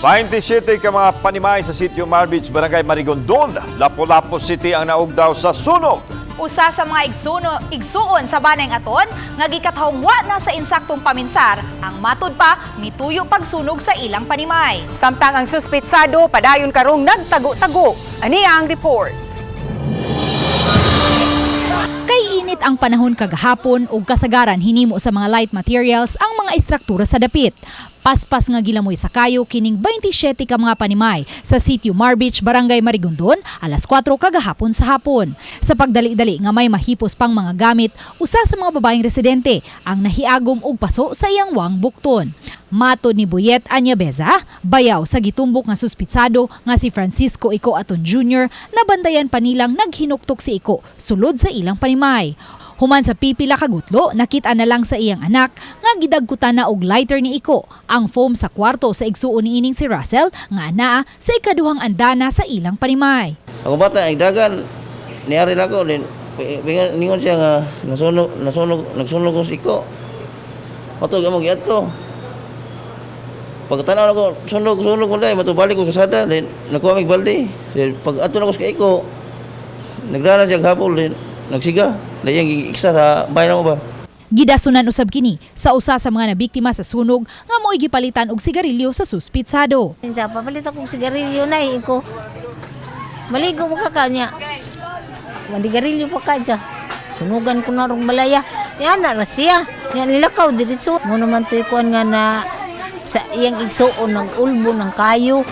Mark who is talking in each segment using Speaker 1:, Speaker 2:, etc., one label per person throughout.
Speaker 1: 27 ka mga panimay sa sitio Marbich, Barangay Marigondon, Lapu-Lapu City ang naugdaw sa sunog.
Speaker 2: Usa sa mga igsuon sa Banay Aton nga gikatahongwa na sa insaktong paminsar, ang matud pa mituyo pagsunog sa ilang panimay.
Speaker 3: Samtang ang suspitsado padayon karong nagtago-tago. Ani ang report.
Speaker 2: Kay init ang panahon kagahapon ug kasagaran hinimo sa mga light materials ang mga istruktura sa dapit. Paspas nga gilamoy sa kayo kining 27 ka mga panimay sa sitio Marbich, Barangay Marigondon, alas 4 kagahapon sa hapon. Sa pagdali-dali nga may mahipos pang mga gamit, usa sa mga babaeng residente ang nahiagom og paso sa iyang wang bukton. Matod ni Buyet Anyabeza, bayaw sa gitumbok nga suspitsado nga si Francisco Ico Aton Jr. nabandayan pa nilang naghinuktok si Ico sulod sa ilang panimay. Human sa pipila kagutlo, nakita na lang sa iyang anak nga gidagkutan na og lighter ni Ico ang foam sa kwarto sa igsuon niining si Russell nga anaa sa ikaduhang andana sa ilang panimay.
Speaker 4: Ako bata ang dagan niari na ko din ningon siya nga nagsunog ko si Ico. Matog mo giadto. Pagtanaw ko sunog mo dai matubalik ko kasada din nakuha mig balde. Pag ato na ko sa Ico nagdala siya gapol din nagsiga. Dayang iksa sa bayan mo ba?
Speaker 2: Gidasunan usab kini sa usa sa mga nabiktima sa sunog nga mo'y gipalitan og sigarilyo sa suspitsado.
Speaker 5: Sa papalit akong sigarilyo na ko. Maligo mo ka kanya. Maligarilyo pa ka dyan. Sunugan ko na rong balaya. Yan na siya. Yan lakaw diretso. Mo naman to'y kuhan nga na sa iyang igsuon ng ulbo ng kayo.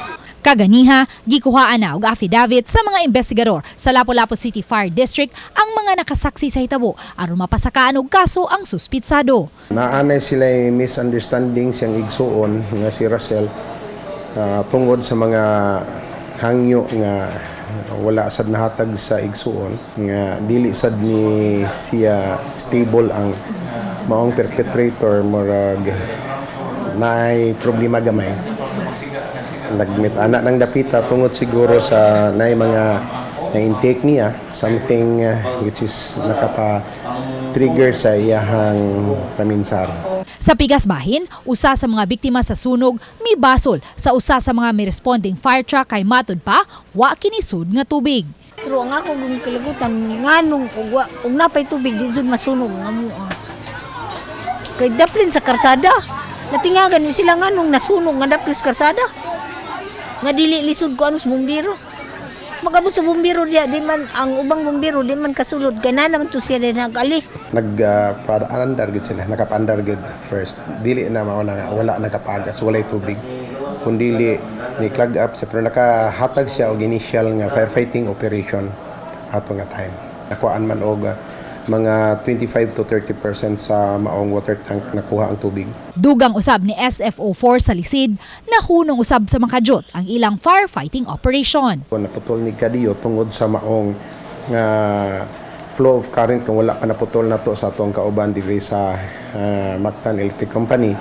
Speaker 2: Kaganiha, gikuhaan na og affidavit sa mga investigador sa Lapu-Lapu City Fire District ang mga nakasaksi sa hitabo aron mapasakaan og kaso ang suspitsado.
Speaker 6: Naanay sila misunderstanding siyang igsuon nga si Russell tungod sa mga hangyo nga wala sad nahatag sa igsuon nga dili sad ni siya stable ang maong perpetrator murag naay problema gamay. Nagmit anak ng dapita tungod siguro sa naay mga na-intake niya, something which is nakapa-trigger sa iyahang paminsar.
Speaker 2: Sa Pigas Bahin, usa sa mga biktima sa sunog mibasol sa usa sa mga may responding fire truck kay matud pa wa kinisud nga tubig.
Speaker 5: Pero ang ako kung kilagutan, nganong ug napay tubig di jud masunog nga mo. Kay daplin sa karsada. Natingagan ni sila nganong nasunog nga daplin sa karsada. Nga dili lisod ko ano sa bumbiro. Magabot sa bumbiro diya, di man ang ubang bumbiro di man kasulod gana naman to siya din nagali.
Speaker 6: Nagpa-andar gid sila, nakapa-andar gid first. Dili na mao na wala nakapagas, walay tubig. Kun dili ni clog up sa pero nakahatag siya og initial nga firefighting operation ato nga time. Nakuhaan man og mga 25 to 30% sa maong water tank nakuha ang tubig.
Speaker 2: Dugang usab ni SFO4 sa Lisid, nahunong usab sa makajot ang ilang firefighting operation.
Speaker 6: Kung naputol ni Kadiyo tungod sa maong flow of current kung wala pa naputol na to sa atong kauban diri sa Mactan Electric Company.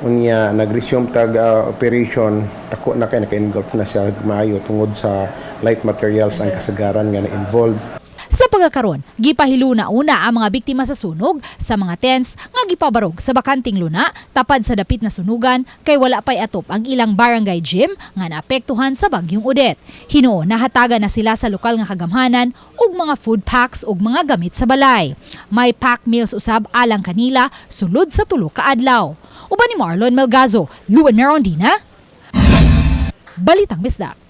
Speaker 6: Unya nag-resume tag operation ako na kay naka-engulf na siya maayo tungod sa light materials ang kasagaran nga na-involved.
Speaker 2: Sa pagkakaron, gipahiluna una ang mga biktima sa sunog sa mga tents nga gipabarog sa bakanting luna tapad sa dapit na sunugan kay wala pay atop ang ilang barangay gym nga naapektuhan sa bagyong Odette. Hinuon nahatagan na sila sa lokal nga kagamhanan ug mga food packs ug mga gamit sa balay. May pack meals usab alang kanila sulod sa tulo ka adlaw. Uban ni Marlon Melgazo, Luan Merondina, Balitang Bisdak.